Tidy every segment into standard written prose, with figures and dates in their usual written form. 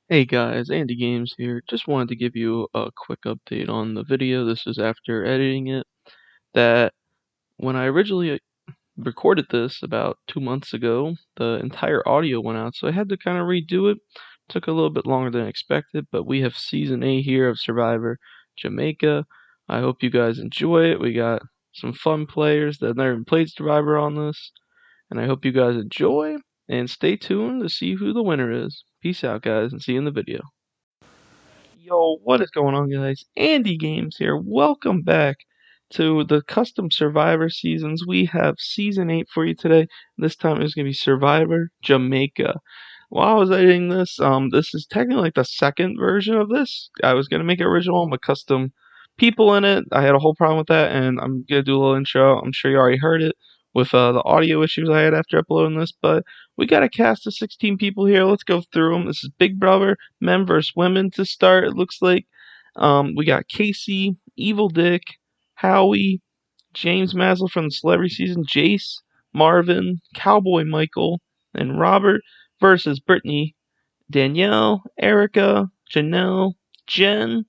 Hey guys, Andy Games here. Just wanted to give you a quick update on the video. This is after editing it. That when I originally recorded this about 2 months ago, the entire audio went out, so I had to kind of redo it. Took a little bit longer than expected, but we have season 8 here of Survivor Jamaica. I hope you guys enjoy it. We got some fun players that never even played Survivor on this, and I hope you guys enjoy and stay tuned to see who the winner is. Peace out, guys, and see you in the video. Yo, what is going on, guys? Andy Games here. Welcome back to the Custom Survivor seasons. We have season 8 for you today. This time it's going to be Survivor Jamaica. While I was editing this, this is technically like the second version of this. I was going to make it original with custom people in it. I had a whole problem with that, and I'm going to do a little intro. I'm sure you already heard it with the audio issues I had after uploading this, but we got a cast of 16 people here. Let's go through them. This is Big Brother, men versus women to start, it looks like. We got Casey, Evil Dick, Howie, James Maslin from the Celebrity Season, Jace, Marvin, Cowboy Michael, and Robert versus Brittany, Danielle, Erica, Janelle, Jen,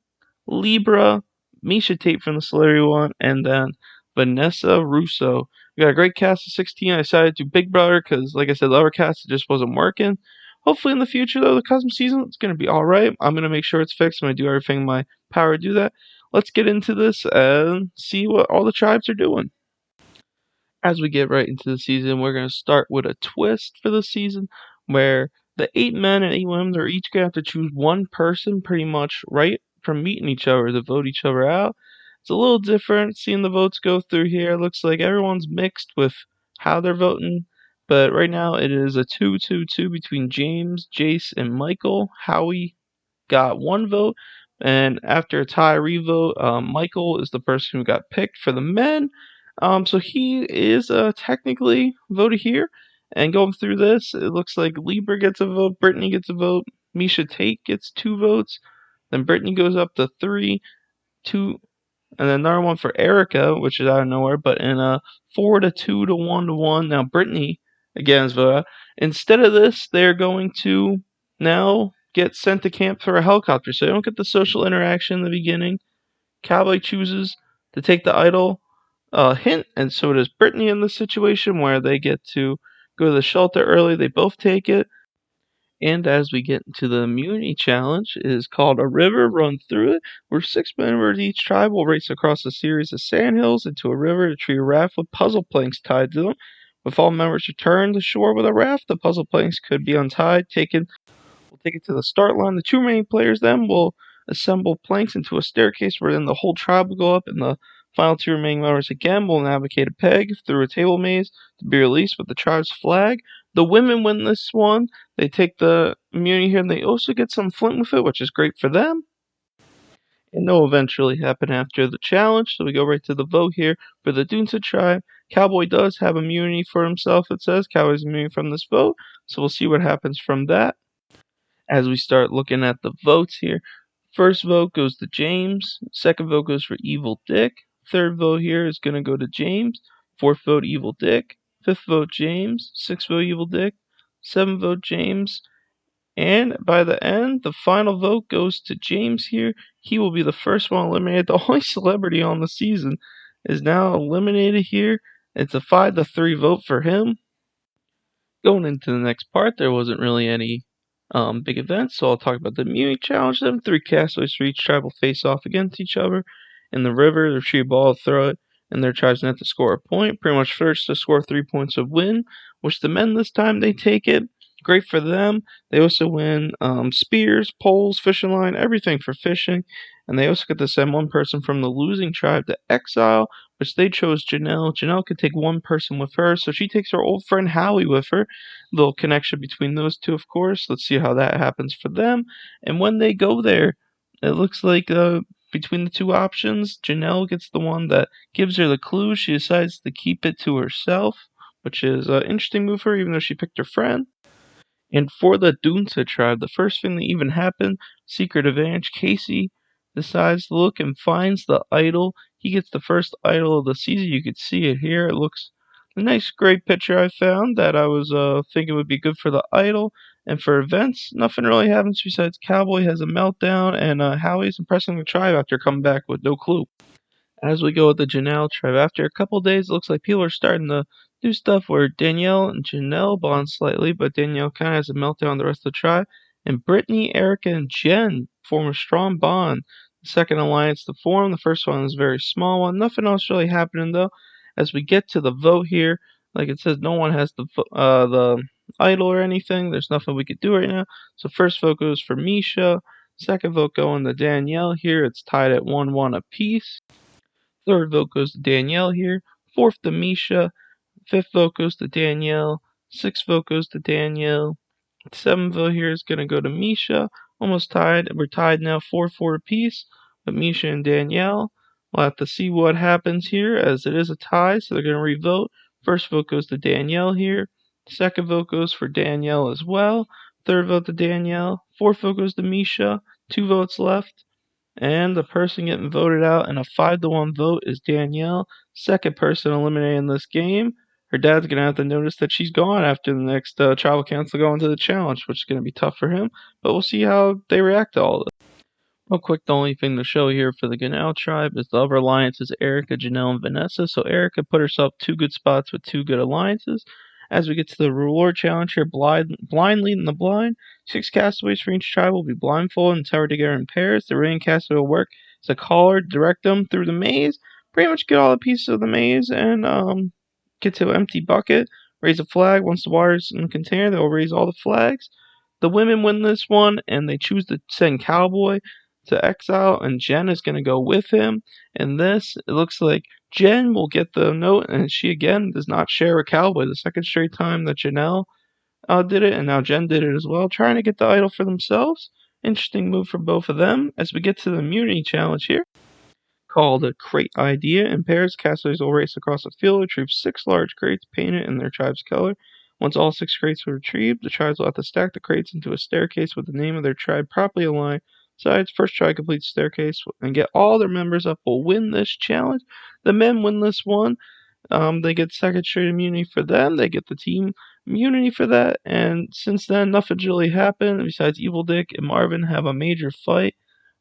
Libra, Misha Tate from the Celebrity One, and then Vanessa Russo. We got a great cast of 16. I decided to do Big Brother because, like I said, the other cast just wasn't working. Hopefully, in the future, though, the custom season it's going to be alright. I'm going to make sure it's fixed. I'm going to do everything in my power to do that. Let's get into this and see what all the tribes are doing. As we get right into the season, we're going to start with a twist for the season where the 8 men and 8 women are each going to have to choose one person pretty much right from meeting each other to vote each other out. It's a little different seeing the votes go through here. It looks like everyone's mixed with how they're voting, but right now it is a 2-2-2 between James, Jace, and Michael. Howie got one vote, and after a tie revote, Michael is the person who got picked for the men. So he is technically voted here. And going through this, it looks like Libra gets a vote, Brittany gets a vote, Misha Tate gets 2 votes, then Brittany goes up to 3, 2, and then another one for Erica, which is out of nowhere, but in a 4-2 to 1-1. Now Brittany again is voted out. Instead of this, they're going to now get sent to camp for a helicopter, so they don't get the social interaction in the beginning. Cowboy chooses to take the idol hint, and so does Brittany in this situation where they get to go to the shelter early. They both take it. And as we get into the immunity challenge, it is called A River Run Through It, where 6 members of each tribe will race across a series of sandhills into a river to retrieve a raft with puzzle planks tied to them. If all members return to shore with a raft, the puzzle planks could be untied, we'll take it to the start line. The 2 remaining players then will assemble planks into a staircase where then the whole tribe will go up, and the final 2 remaining members again will navigate a peg through a table maze to be released with the tribe's flag. The women win this one. They take the immunity here, and they also get some flint with it, which is great for them. And that'll eventually happen after the challenge, so we go right to the vote here for the Dunsa tribe. Cowboy does have immunity for himself, it says. Cowboy's immune from this vote, so we'll see what happens from that. As we start looking at the votes here, first vote goes to James, second vote goes for Evil Dick, third vote here is going to go to James, fourth vote Evil Dick, fifth vote James, sixth vote Evil Dick, seventh vote James, and by the end, the final vote goes to James here. He will be the first one eliminated. The only celebrity on the season is now eliminated here. It's a 5-3 vote for him. Going into the next part, there wasn't really any big events, so I'll talk about the immunity challenge. Then 3 castaways for each tribe will face off against each other in the river. They retrieve a ball, throw it, and their tribes net to score a point. Pretty much first to score 3 points of win, which the men this time they take it. Great for them. They also win spears, poles, fishing line, everything for fishing. And they also get to send one person from the losing tribe to exile, which they chose Janelle. Janelle could take one person with her, so she takes her old friend Howie with her. Little connection between those two, of course. Let's see how that happens for them. And when they go there, it looks like between the 2 options, Janelle gets the one that gives her the clue. She decides to keep it to herself, which is an interesting move for her, even though she picked her friend. And for the Dunsa tribe, the first thing that even happened, Secret Advantage, Casey decides to look and finds the idol. He gets the first idol of the season. You could see it here. It looks a nice, great picture I found that I was thinking would be good for the idol. And for events, nothing really happens besides Cowboy has a meltdown and Howie's impressing the tribe after coming back with no clue. As we go with the Janelle tribe, after a couple days, it looks like people are starting to do stuff where Danielle and Janelle bond slightly, but Danielle kind of has a meltdown on the rest of the tribe. And Brittany, Erica, and Jen form a strong bond. The second alliance to form. The first one is a very small one. Nothing else really happening though. As we get to the vote here, like it says, no one has the idol or anything. There's nothing we could do right now. So first vote goes for Misha. Second vote going to Danielle here. It's tied at 1-1 apiece. Third vote goes to Danielle here. Fourth to Misha. Fifth vote goes to Danielle. Sixth vote goes to Danielle. Seventh vote here is going to go to Misha. Almost tied. We're tied now 4-4 apiece. But Misha and Danielle. We'll have to see what happens here as it is a tie, so they're going to revote. First vote goes to Danielle here. Second vote goes for Danielle as well. Third vote to Danielle. Fourth vote goes to Misha. 2 votes left. And the person getting voted out in a 5-1 vote is Danielle. Second person eliminated in this game. Her dad's going to have to notice that she's gone after the next tribal council going to the challenge, which is going to be tough for him. But we'll see how they react to all of this. Real quick, the only thing to show here for the Ganao tribe is the other alliances, Erica, Janelle, and Vanessa. So Erica put herself 2 good spots with 2 good alliances. As we get to the reward challenge here, blind leading the blind. 6 castaways for each tribe will be blindfolded and tethered together in pairs. The remaining castaway will work as a caller, direct them through the maze. Pretty much get all the pieces of the maze and get to an empty bucket. Raise a flag. Once the water's in the container, they'll raise all the flags. The women win this one, and they choose to send Cowboy to exile, and Jen is going to go with him. And this, it looks like Jen will get the note, and she again does not share a Cowboy. The second straight time that Janelle did it, and now Jen did it as well, trying to get the idol for themselves. Interesting move for both of them. As we get to the immunity challenge here, called a crate idea. In pairs, castaways will race across the field, retrieve 6 large crates painted in their tribe's color. Once all 6 crates are retrieved, the tribes will have to stack the crates into a staircase with the name of their tribe properly aligned. Besides, first tribe completes staircase and get all their members up will win this challenge. The men win this one. They get second straight immunity for them. They get the team immunity for that. And since then, nothing's really happened. Besides, Evil Dick and Marvin have a major fight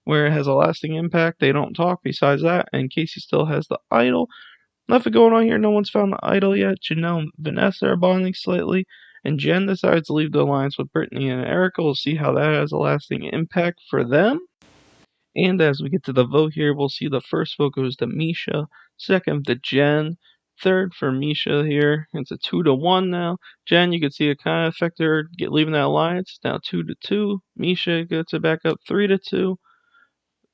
where it has a lasting impact. They don't talk besides that, and Casey still has the idol. Nothing going on here. No one's found the idol yet. Janelle and Vanessa are bonding slightly, and Jen decides to leave the alliance with Brittany and Erica. We'll see how that has a lasting impact for them. And as we get to the vote here, we'll see the first vote goes to Misha, second to Jen, third for Misha here. It's a 2-1 now. Jen, you can see it kind of affected her leaving that alliance. It's now 2-2. Misha gets it back up 3-2.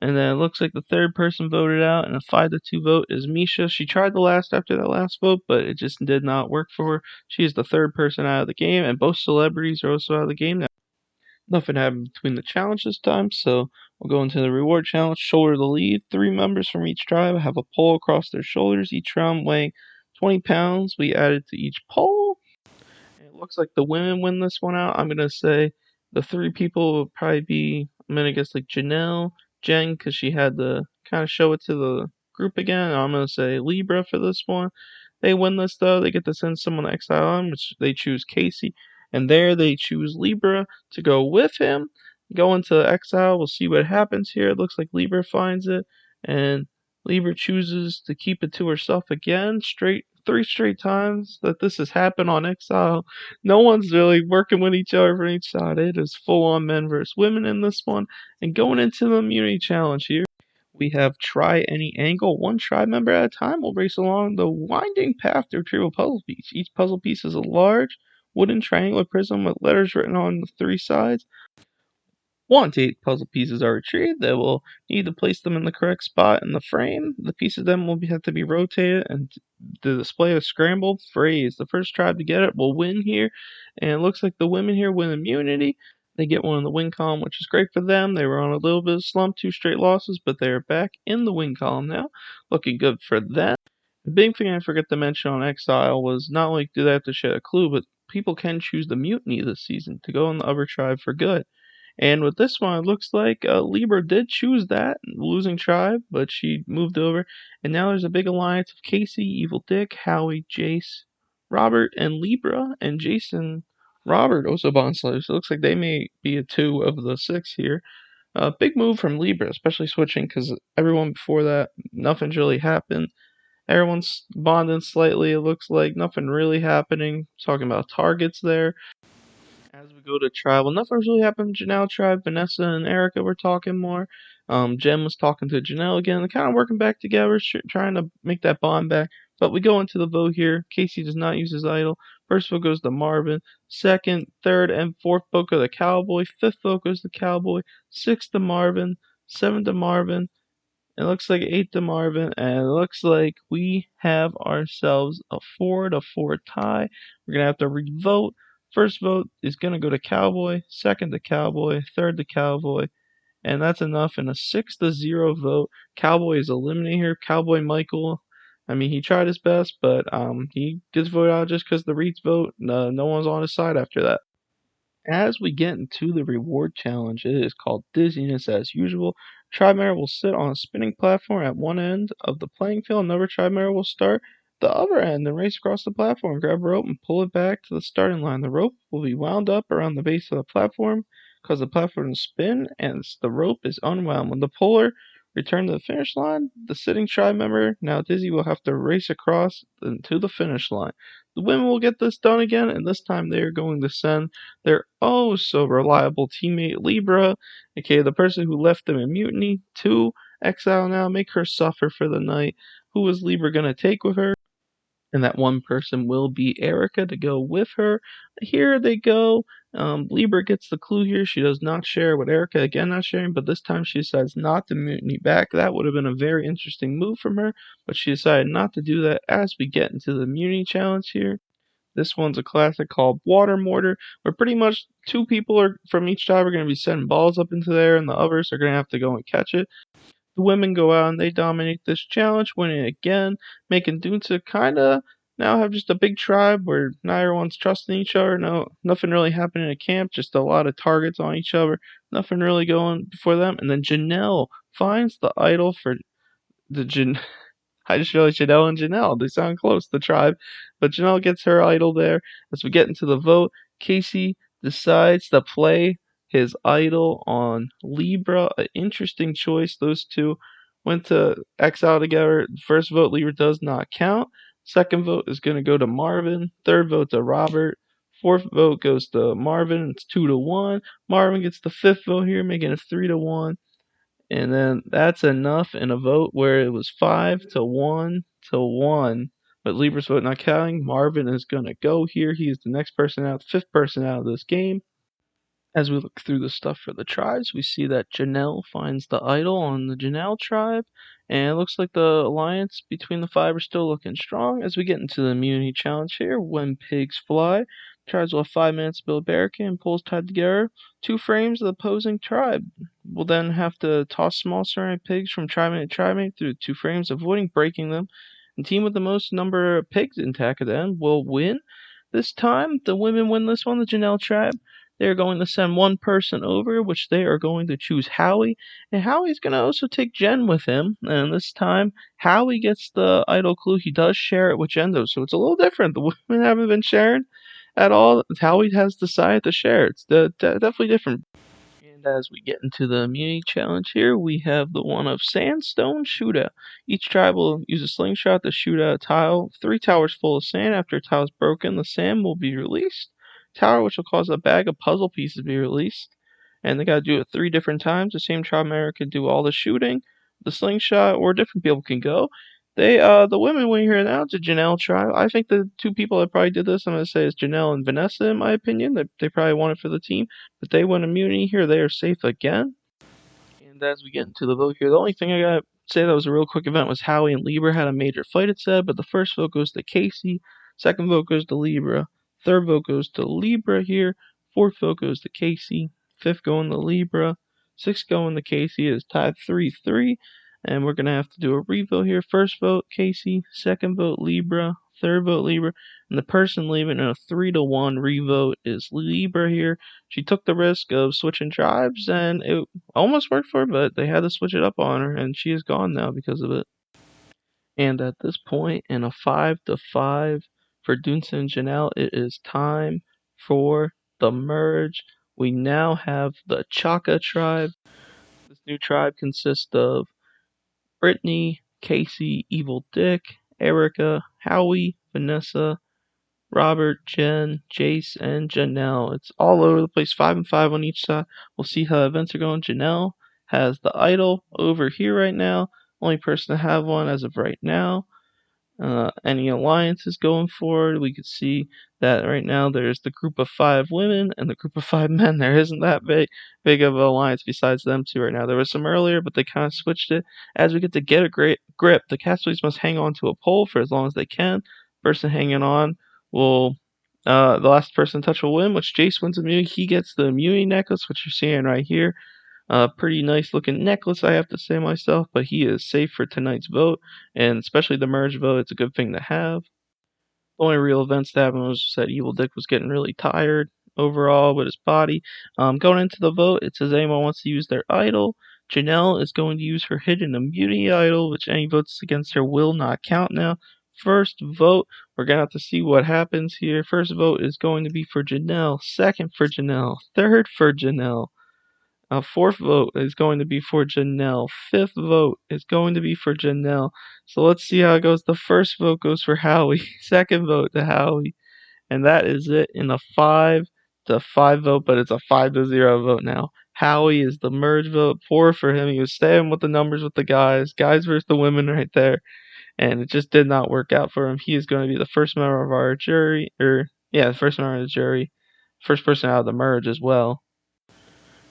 And then it looks like the third person voted out, and a 5-2 vote is Misha. She tried the last after that last vote, but it just did not work for her. She is the third person out of the game, and both celebrities are also out of the game now. Nothing happened between the challenge this time, so we'll go into the reward challenge. Shoulder the lead. 3 members from each tribe have a pole across their shoulders, each round weighing 20 pounds. We added to each pole. And it looks like the women win this one out. I'm going to say the 3 people will probably be, I'm going to guess like Janelle, Jen, because she had to kind of show it to the group again. I'm going to say Libra for this one. They win this though. They get to send someone to exile on, which they choose Casey. And there they choose Libra to go with him. Go into exile. We'll see what happens here. It looks like Libra finds it. And Libra chooses to keep it to herself again. 3 straight times that this has happened on exile. No one's really working with each other from each side. It is full on men versus women in this one. And going into the immunity challenge here, we have try any angle. 1 tribe member at a time will race along the winding path to retrieve a puzzle piece. Each puzzle piece is a large wooden triangular prism with letters written on the 3 sides. Once 8 puzzle pieces are retrieved, they will need to place them in the correct spot in the frame. The pieces then will have to be rotated and to display a scrambled phrase. The first tribe to get it will win here, and it looks like the women here win immunity. They get one in the win column, which is great for them. They were on a little bit of slump, 2 straight losses, but they are back in the win column now. Looking good for them. The big thing I forgot to mention on Exile was not only do they have to shed a clue, but people can choose the mutiny this season to go in the other tribe for good. And with this one, it looks like Libra did choose that losing tribe, but she moved over. And now there's a big alliance of Casey, Evil Dick, Howie, Jace, Robert, and Libra. And Jason Robert also bond slightly, so it looks like they may be a 2 of the 6 here. Big move from Libra, especially switching because everyone before that, nothing's really happened. Everyone's bonding slightly, it looks like nothing really happening. Talking about targets there. As we go to tribe, well, nothing's really happened. Janelle tribe, Vanessa and Erica were talking more. Jen was talking to Janelle again. They're kind of working back together, trying to make that bond back. But we go into the vote here. Casey does not use his idol. First vote goes to Marvin. Second, third, and fourth vote go to Cowboy. Fifth vote goes to Cowboy. Sixth to Marvin. Seventh to Marvin. It looks like 8 to Marvin, and it looks like we have ourselves a 4-4 tie. We're going to have to re-vote. First vote is going to go to Cowboy, second to Cowboy, third to Cowboy, and that's enough in a 6-0 vote. Cowboy is eliminated here. Cowboy Michael, I mean, he tried his best, but he gets voted out just because the Reeds vote. No one's on his side after that. As we get into the reward challenge, it is called Dizziness as usual. Tribe member will sit on a spinning platform at one end of the playing field. Another tribe member will start the other end and race across the platform. Grab a rope and pull it back to the starting line. The rope will be wound up around the base of the platform because the platform spin and the rope is unwound. When the puller returns to the finish line, the sitting tribe member, now Dizzy, will have to race across to the finish line. The women will get this done again, and this time they are going to send their oh so reliable teammate Libra, aka the person who left them in mutiny, to exile now, make her suffer for the night. Who is Libra gonna take with her? And that one person will be Erica to go with her. Here they go. Libra gets the clue here. She does not share with Erica. Again, not sharing, but this time she decides not to mutiny back. That would have been a very interesting move from her, but she decided not to do that as we get into the mutiny challenge here. This one's a classic called Water Mortar, where pretty much two people are from each tribe are going to be sending balls up into there, and the others are going to have to go and catch it. The women go out and they dominate this challenge, winning again, making Dunsa kind of now have just a big tribe where not everyone's trusting each other. No, nothing really happening in camp, just a lot of targets on each other. Nothing really going before them. And then Janelle finds the idol for the I just realized Janelle and Janelle. They sound close, the tribe. But Janelle gets her idol there. As we get into the vote, Casey decides to play his idol on Libra. An interesting choice. Those two went to exile together. First vote, Libra does not count. Second vote is going to go to Marvin. Third vote to Robert. Fourth vote goes to Marvin. It's 2-1. Marvin gets the fifth vote here, making it 3-1. And then that's enough in a vote where it was 5-1 to 1. But Libra's vote not counting. Marvin is going to go here. He is the next person out, fifth person out of this game. As we look through the stuff for the tribes, we see that Janelle finds the idol on the Janelle tribe, and it looks like the alliance between the five are still looking strong. As we get into the immunity challenge here, when pigs fly, tribes will have 5 minutes to build a barricade and poles tied together. 2 frames of the opposing tribe will then have to toss small surrounding pigs from tribe to tribe through 2 frames, avoiding breaking them. The team with the most number of pigs intact at the end will win. This time, the women win this one, the Janelle tribe. They are going to send one person over, which they are going to choose Howie. And Howie's going to also take Jen with him. And this time, Howie gets the idol clue. He does share it with Jen, though, so it's a little different. The women haven't been sharing at all. Howie has decided to share. It's definitely different. And as we get into the immunity challenge here, we have the one of sandstone shootout. Each tribe will use a slingshot to shoot at a tile. 3 towers full of sand. After a tile is broken, the sand will be released. Tower, which will cause a bag of puzzle pieces to be released. And they gotta do it 3 different times. The same tribe member can do all the shooting, the slingshot, or different people can go. The women win here now. It's a Janelle tribe. I think the 2 people that probably did this, I'm gonna say, is Janelle and Vanessa, in my opinion. They probably won it for the team. But they win immunity here. They are safe again. And as we get into the vote here, the only thing I gotta say that was a real quick event was Howie and Libra had a major fight, it said, but the first vote goes to Casey, second vote goes to Libra, third vote goes to Libra here, fourth vote goes to Casey, fifth going to Libra, sixth going to Casey. It is tied 3-3, and we're gonna have to do a revote here. First vote Casey, second vote Libra, third vote Libra, and the person leaving in a 3-1 revote is Libra here. She took the risk of switching tribes, and it almost worked for her, but they had to switch it up on her, and she is gone now because of it. And at this point, in a 5-5 for Dunson and Janelle, it is time for the merge. We now have the Chaka tribe. This new tribe consists of Brittany, Casey, Evil Dick, Erica, Howie, Vanessa, Robert, Jen, Jace, and Janelle. It's all over the place, 5 and 5 on each side. We'll see how events are going. Janelle has the idol over here right now. Only person to have one as of right now. Any alliances going forward, we could see that right now there's the group of 5 women and the group of 5 men. There isn't that big of an alliance besides them two right now. There was some earlier, but they kind of switched it. As we get to get a great grip, the castaways must hang on to a pole for as long as they can. Person hanging on will the last person to touch will win, which Jace wins immunity. He gets the immunity necklace, which you're seeing right here. Pretty nice looking necklace, I have to say myself, but he is safe for tonight's vote, and especially the merge vote, it's a good thing to have. The only real events that happened was that Evil Dick was getting really tired overall with his body. Going into the vote, it says anyone wants to use their idol. Janelle is going to use her hidden immunity idol, which any votes against her will not count now. First vote, we're going to have to see what happens here. First vote is going to be for Janelle, second for Janelle, third for Janelle. Fourth vote is going to be for Janelle. Fifth vote is going to be for Janelle. So let's see how it goes. The first vote goes for Howie. Second vote to Howie. And that is it in a 5-5 vote, but it's a 5-0 vote now. Howie is the merge vote. Poor for him. He was staying with the numbers with the guys. Guys versus the women right there. And it just did not work out for him. He is going to be the first member of our jury. The first member of the jury. First person out of the merge as well.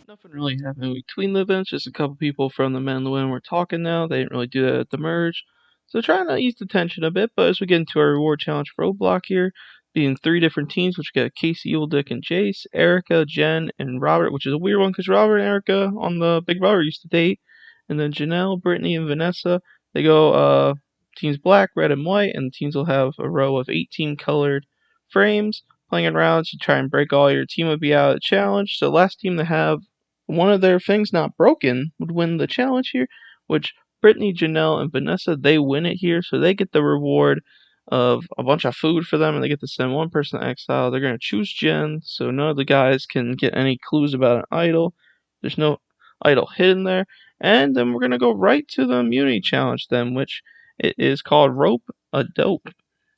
Nothing really happened between the events, just a couple people from the men and the women were talking now. They didn't really do that at the merge. So trying to ease the tension a bit, but as we get into our reward challenge roadblock here, being 3 different teams, which got Casey, Evil Dick, and Jace, Erica, Jen, and Robert, which is a weird one because Robert and Erica on the Big Brother used to date. And then Janelle, Brittany, and Vanessa, they go teams black, red, and white, and the teams will have a row of 18 colored frames. Playing in rounds, you try and break all your team would be out of the challenge. So last team to have one of their things not broken would win the challenge here, which Brittany, Janelle, and Vanessa, they win it here, so they get the reward of a bunch of food for them, and they get to send one person to exile. They're going to choose Jen, so none of the guys can get any clues about an idol. There's no idol hidden there. And then we're going to go right to the immunity challenge then, which it is called Rope a Dope.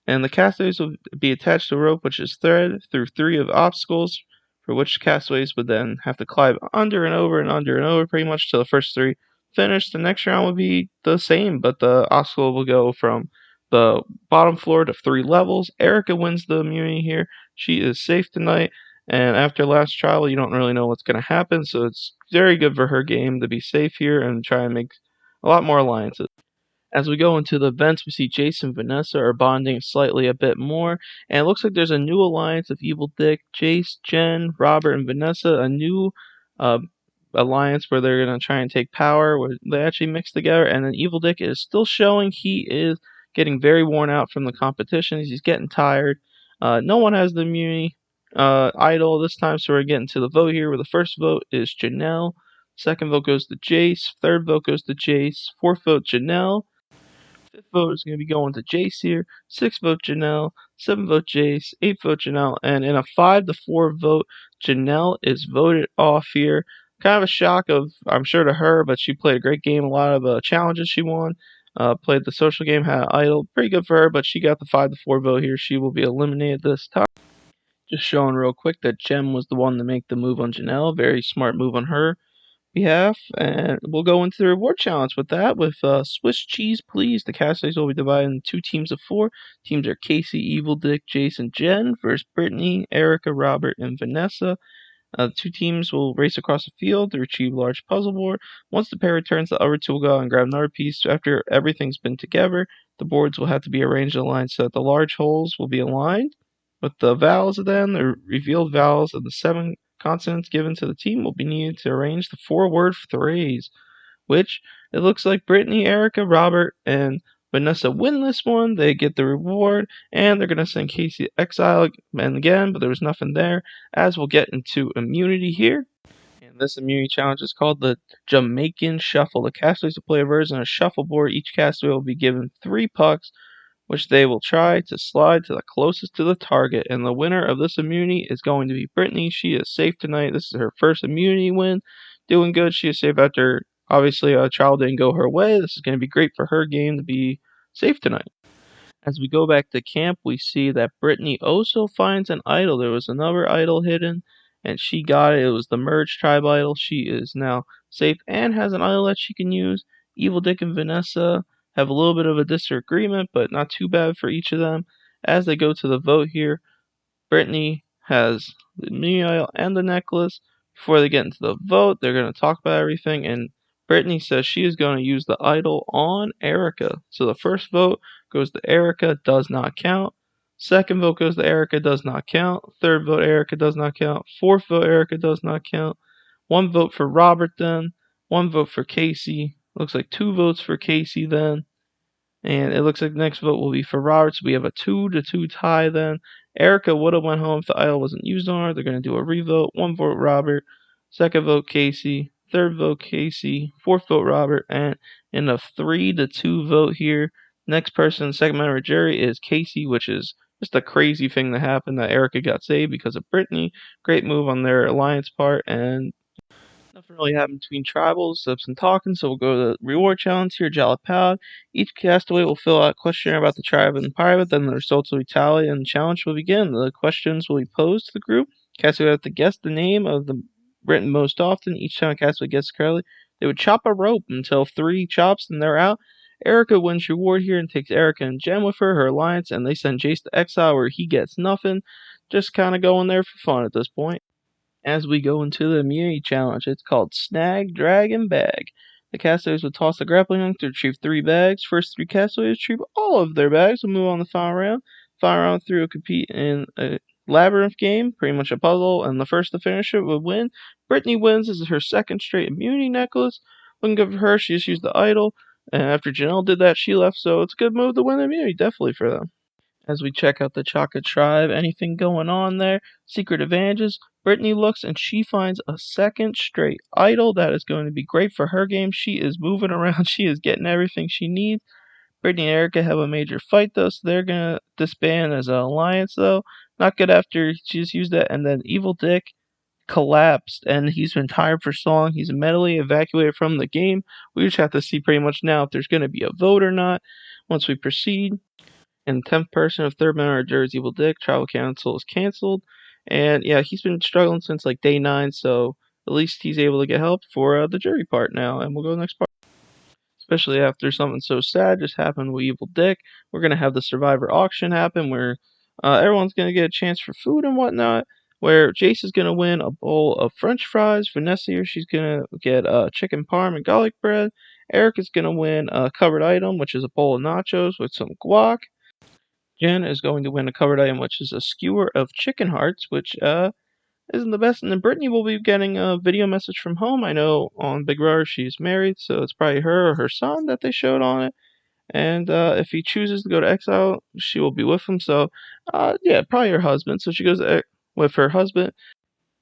And the castaways will be attached to a rope which is threaded through 3 of obstacles, for which castaways would then have to climb under and over and under and over pretty much till the first 3 finish. The next round will be the same, but the obstacle will go from the bottom floor to 3 levels. Erica wins the immunity here. She is safe tonight, and after last trial, you don't really know what's going to happen, so it's very good for her game to be safe here and try and make a lot more alliances. As we go into the events, we see Jason and Vanessa are bonding slightly a bit more, and it looks like there's a new alliance of Evil Dick, Jace, Jen, Robert, and Vanessa, a new uh, alliance where they're going to try and take power, where they actually mix together, and then Evil Dick is still showing he is getting very worn out from the competitions. He's getting tired. No one has the immunity idol this time, so we're getting to the vote here, where the first vote is Janelle, second vote goes to Jace, third vote goes to Jace, fourth vote Janelle, fifth vote is going to be going to Jace here. Sixth vote Janelle. Seventh vote Jace. Eighth vote Janelle. And in a 5-4 vote, Janelle is voted off here. Kind of a shock I'm sure to her, but she played a great game. A lot of challenges she won. Played the social game, had an idol. Pretty good for her, but she got the 5-4 vote here. She will be eliminated this time. Just showing real quick that Jem was the one to make the move on Janelle. Very smart move on her behalf, and we'll go into the reward challenge with that. With Swiss cheese, please. The castaways will be divided into 2 teams of 4. Teams are Casey, Evil Dick, Jason, Jen versus Brittany, Erica, Robert, and Vanessa. The 2 teams will race across the field to retrieve a large puzzle board. Once the pair returns, the other 2 will go out and grab another piece. After everything's been together, the boards will have to be arranged in a line so that the large holes will be aligned. With the vowels then, the revealed vowels of the 7 consonants given to the team will be needed to arrange the 4-word phrase, which it looks like Brittany, Erica, Robert, and Vanessa win this one. They get the reward, and they're going to send Casey to exile and again, but there was nothing there, as we'll get into immunity here. And this immunity challenge is called the Jamaican Shuffle. The castaways will play a version of shuffleboard. Each castaway will be given 3 pucks which they will try to slide to the closest to the target. And the winner of this immunity is going to be Brittany. She is safe tonight. This is her first immunity win. Doing good. She is safe after, obviously, a trial didn't go her way. This is going to be great for her game to be safe tonight. As we go back to camp, we see that Brittany also finds an idol. There was another idol hidden, and she got it. It was the Merge Tribe idol. She is now safe and has an idol that she can use. Evil Dick and Vanessa have a little bit of a disagreement, but not too bad for each of them. As they go to the vote here, Brittany has the mini idol and the necklace. Before they get into the vote, they're going to talk about everything, and Brittany says she is going to use the idol on Erica. So the first vote goes to Erica, does not count. Second vote goes to Erica, does not count. Third vote, Erica, does not count. Fourth vote, Erica, does not count. One vote for Robert then. One vote for Casey. Looks like two votes for Casey then. And it looks like the next vote will be for Robert. So we have a 2-2 tie then. Erica would have went home if the idol wasn't used on her. They're going to do a revote. One vote Robert. Second vote Casey. Third vote Casey. Fourth vote Robert. And in a 3-2 vote here, next person, second member of jury, is Casey, which is just a crazy thing that happened that Erica got saved because of Brittany. Great move on their alliance part. And nothing really happened between tribals, so some talking, so we'll go to the reward challenge here, Jalapal. Each castaway will fill out a questionnaire about the tribe and pirate, then the results will be tallied and the challenge will begin. The questions will be posed to the group. Castaway have to guess the name of the written most often. Each time a castaway guesses correctly, they would chop a rope until 3 chops and they're out. Erica wins reward here and takes Erica and Jen with her alliance, and they send Jace to exile where he gets nothing. Just kind of going there for fun at this point. As we go into the immunity challenge, it's called Snag, Drag, and Bag. The castaways will toss the grappling hook to retrieve 3 bags. First 3 castaways retrieve all of their bags. We'll move on to the final round. Final round 3 will compete in a labyrinth game, pretty much a puzzle, and the first to finish it will win. Brittany wins. This is her second straight immunity necklace. Looking good for her. She just used the idol, and after Janelle did that, she left, so it's a good move to win the immunity, definitely for them. As we check out the Chaka tribe, anything going on there? Secret advantages. Brittany looks and she finds a second straight idol. That is going to be great for her game. She is moving around. She is getting everything she needs. Brittany and Erica have a major fight though, so they're gonna disband as an alliance though. Not good after she just used that. And then Evil Dick collapsed and he's been tired for so long. He's mentally evacuated from the game. We just have to see pretty much now if there's going to be a vote or not once we proceed. And 10th person of third member of Jersey Evil Dick, Tribal Council is canceled. And yeah, he's been struggling since like day 9, so at least he's able to get help for the jury part now. And we'll go to the next part. Especially after something so sad just happened with Evil Dick. We're going to have the Survivor auction happen where everyone's going to get a chance for food and whatnot. Where Jace is going to win a bowl of french fries. Vanessa here, she's going to get chicken parm and garlic bread. Eric is going to win a covered item, which is a bowl of nachos with some guac. Jen is going to win a covered item, which is a skewer of chicken hearts, which isn't the best. And then Brittany will be getting a video message from home. I know on Big Brother she's married, so it's probably her or her son that they showed on it. And if he chooses to go to exile, she will be with him. So, yeah, probably her husband. So she goes with her husband.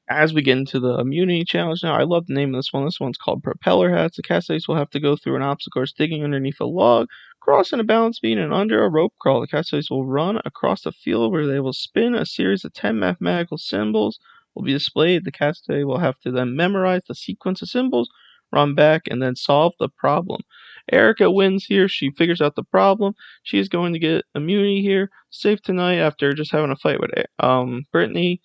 As we get into the immunity challenge now, I love the name of this one. This one's called Propeller Hats. The castaways will have to go through an obstacle course digging underneath a log, crossing a balance beam, and under a rope crawl. The castaways will run across a field where they will spin a series of 10 mathematical symbols will be displayed. The castaway will have to then memorize the sequence of symbols, run back, and then solve the problem. Erica wins here. She figures out the problem. She is going to get immunity here. Safe tonight after just having a fight with Brittany.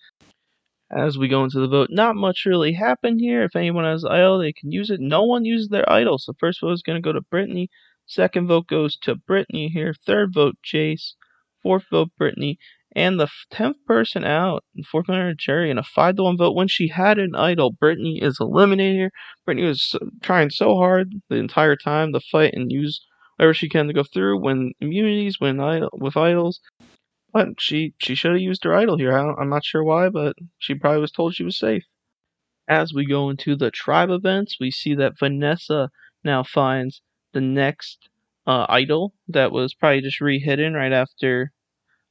As we go into the vote, not much really happened here. If anyone has idol, they can use it. No one uses their idol. So first vote is going to go to Brittany. Second vote goes to Brittany here. Third vote, Jace. Fourth vote, Brittany. And the 10th person out, fourth member, Jerry, in a 5-1 vote. When she had an idol, Brittany is eliminated here. Brittany was trying so hard the entire time to fight and use whatever she can to go through. When immunities, with idols. But she should have used her idol here. I'm not sure why, but she probably was told she was safe. As we go into the tribe events, we see that Vanessa now finds the next idol that was probably just re-hidden right after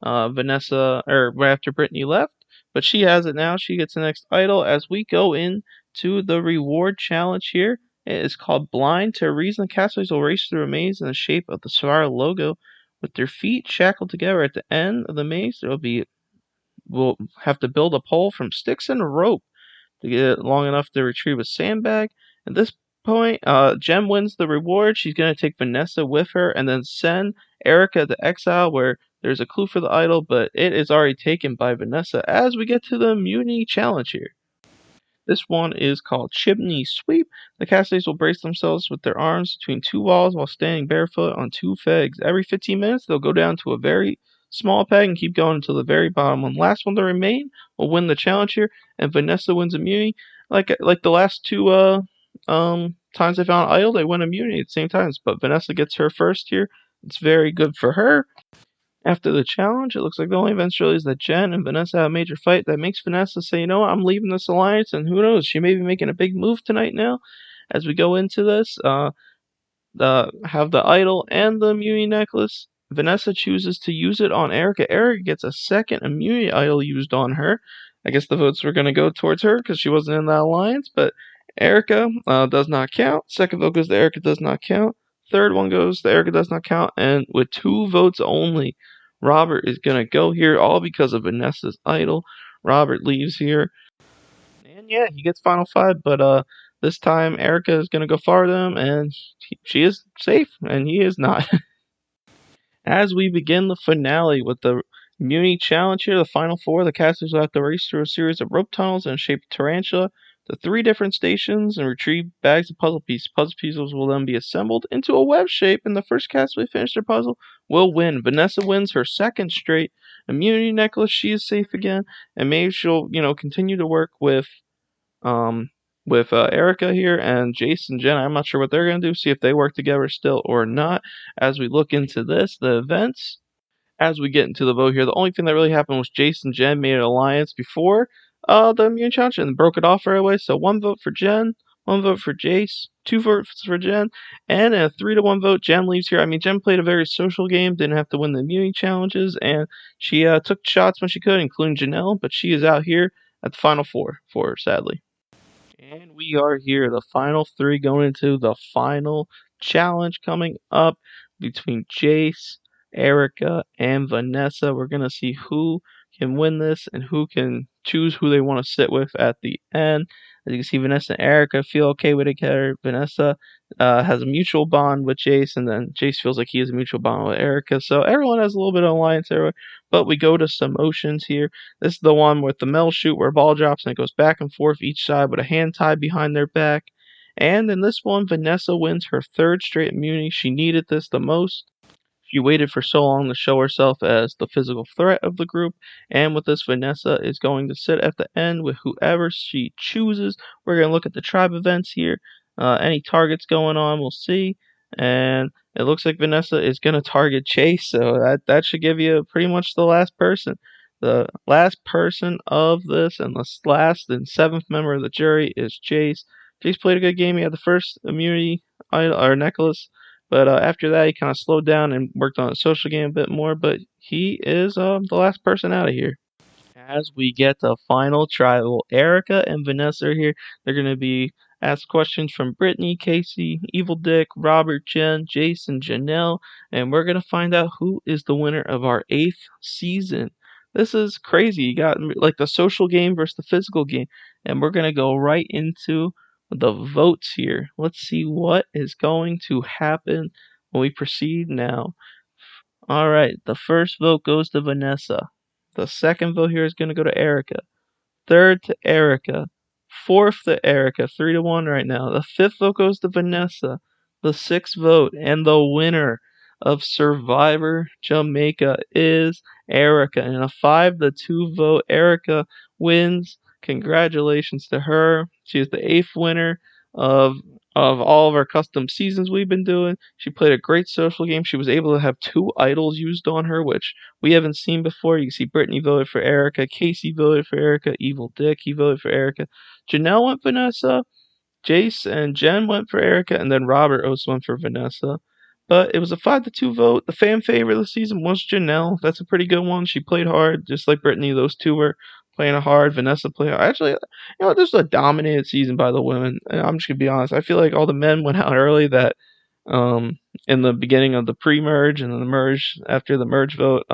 Vanessa, or right after Brittany left. But she has it now. She gets the next idol. As we go into the reward challenge here, it is called Blind to Reason. The castaways will race through a maze in the shape of the Survivor logo. with their feet shackled together at the end of the maze. We'll have to build a pole from sticks and a rope to get it long enough to retrieve a sandbag. At this point, Jem wins the reward. She's gonna take Vanessa with her and then send Erica to exile where there's a clue for the idol, but it is already taken by Vanessa as we get to the Mutiny Challenge here. This one is called Chimney Sweep. The castaways will brace themselves with their arms between two walls while standing barefoot on two pegs. Every 15 minutes, they'll go down to a very small peg and keep going until the very bottom one. Last one to remain will win the challenge here, and Vanessa wins immunity. Like the last two times they found Idol, they win immunity at the same times. But Vanessa gets her first here. It's very good for her. After the challenge, it looks like the only events really is that Jen and Vanessa have a major fight that makes Vanessa say, you know what, I'm leaving this alliance, and who knows, she may be making a big move tonight now. As we go into this, have the idol and the immunity necklace. Vanessa chooses to use it on Erica. Erica gets a second immunity idol used on her. I guess the votes were going to go towards her because she wasn't in that alliance, but Erica does not count. Second vote goes to Erica, does not count. Third one goes to Erica, does not count. And with 2 votes only, Robert is going to go here, all because of Vanessa's idol. Robert leaves here. And yeah, he gets final 5, but this time Erica is going to go farther than him, and she is safe, and he is not. As we begin the finale with the Muni Challenge here, the final 4, the casters will have to race through a series of rope tunnels in the shape of tarantula to 3 different stations and retrieve bags of puzzle pieces. Puzzle pieces will then be assembled into a web shape, and the first castaway to finish their puzzle will win. Vanessa wins her second straight immunity necklace. She is safe again, and maybe she'll, continue to work with Erica here and Jason, Jen. I'm not sure what they're going to do, see if they work together still or not. As we look into this, the events, as we get into the vote here, the only thing that really happened was Jason and Jen made an alliance before the Immune Challenge and broke it off right away. So 1 vote for Jen, 1 vote for Jace, 2 votes for Jen, and in a 3-1 vote, Jen leaves here. I mean, Jen played a very social game, didn't have to win the immunity challenges, and she took shots when she could, including Janelle, but she is out here at the final 4 for her, sadly. And we are here, the final 3 going into the final challenge coming up between Jace, Erica, and Vanessa. We're going to see who can win this and who can choose who they want to sit with at the end. As you can see, Vanessa and Erica feel okay with each other. Vanessa has a mutual bond with Jace, and then Jace feels like he has a mutual bond with Erica. So everyone has a little bit of alliance there. But we go to some motions here. This is the one with the metal chute where a ball drops and it goes back and forth each side with a hand tied behind their back. And in this one, Vanessa wins her 3rd straight immunity. She needed this the most. She waited for so long to show herself as the physical threat of the group, and with this, Vanessa is going to sit at the end with whoever she chooses. We're going to look at the tribe events here. Any targets going on, we'll see. And it looks like Vanessa is going to target Chase, so that should give you pretty much the last person. The last person of this, and the last and 7th member of the jury is Chase. Chase played a good game. He had the first immunity idol, or necklace. But after that, he kind of slowed down and worked on his social game a bit more. But he is the last person out of here. As we get to final tribal, Erica and Vanessa are here. They're going to be asked questions from Brittany, Casey, Evil Dick, Robert, Jen, Jason, Janelle, and we're going to find out who is the winner of our 8th season. This is crazy. You got like the social game versus the physical game, and we're going to go right into the votes here. Let's see what is going to happen when we proceed now. All right, the first vote goes to Vanessa. The second vote here is going to go to Erica. Third to Erica. Fourth to Erica. 3-1 right now. The 5th vote goes to Vanessa. The 6th vote and the winner of Survivor Jamaica is Erica. In a 5-2 vote, Erica wins. Congratulations to her. She is the 8th winner of all of our custom seasons we've been doing. She played a great social game. She was able to have 2 idols used on her, which we haven't seen before. You can see Brittany voted for Erica, Casey voted for Erica, Evil Dick, he voted for Erica. Janelle went Vanessa, Jace and Jen went for Erica, and then Robert also went for Vanessa. But it was a 5-2 vote. The fan favorite of the season was Janelle. That's a pretty good one. She played hard, just like Brittany. Those 2 were playing hard. Vanessa played hard. Actually, this was a dominated season by the women. And I'm just gonna be honest. I feel like all the men went out early that in the beginning of the pre-merge and then the merge after the merge vote.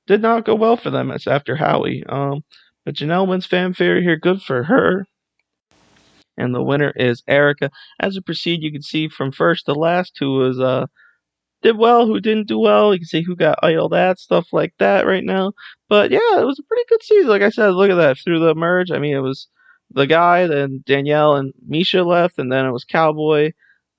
Did not go well for them. It's after Howie. But Janelle wins fanfare here. Good for her. And the winner is Erica. As we proceed, you can see from first to last who was did well, who didn't do well. You can see who got idled at, stuff like that right now. But yeah, it was a pretty good season. Like I said, look at that. Through the merge, I mean, it was the guy, then Danielle and Misha left, and then it was Cowboy,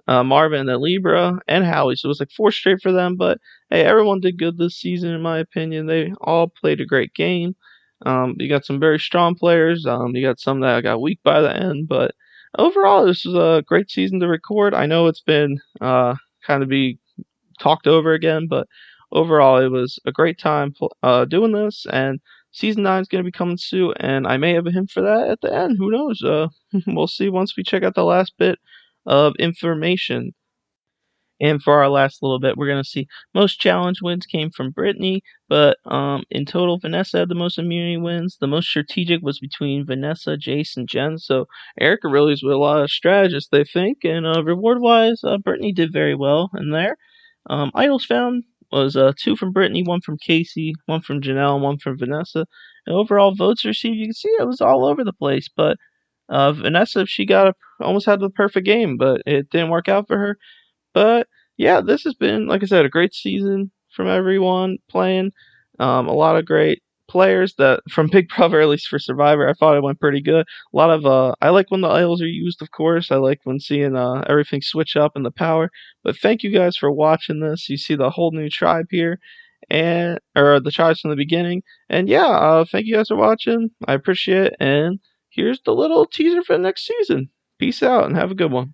Marvin, and then Libra, and Howie. So it was like four straight for them. But hey, everyone did good this season, in my opinion. They all played a great game. You got some very strong players. You got some that got weak by the end. But overall, this was a great season to record. I know it's been kind of be talked over again, but overall, it was a great time doing this. And season 9 is going to be coming soon, and I may have a hint for that at the end. Who knows? We'll see once we check out the last bit of information. And for our last little bit, we're going to see most challenge wins came from Brittany, but in total, Vanessa had the most immunity wins. The most strategic was between Vanessa, Jace, and Jen. So Erica really is with a lot of strategists, they think. And reward-wise, Brittany did very well in there. Idols found was 2 from Brittany, 1 from Casey, 1 from Janelle, and 1 from Vanessa. And overall votes received, you can see it was all over the place. But Vanessa, she almost had the perfect game, but it didn't work out for her. But yeah, this has been, like I said, a great season from everyone playing. A lot of great players that from Big Brother, at least for Survivor, I thought it went pretty good. A lot of I like when the idols are used, of course. I like when seeing everything switch up in the power. But thank you guys for watching this. You see the whole new tribe here, and or the tribes from the beginning. And yeah, thank you guys for watching. I appreciate it. And here's the little teaser for the next season. Peace out and have a good one.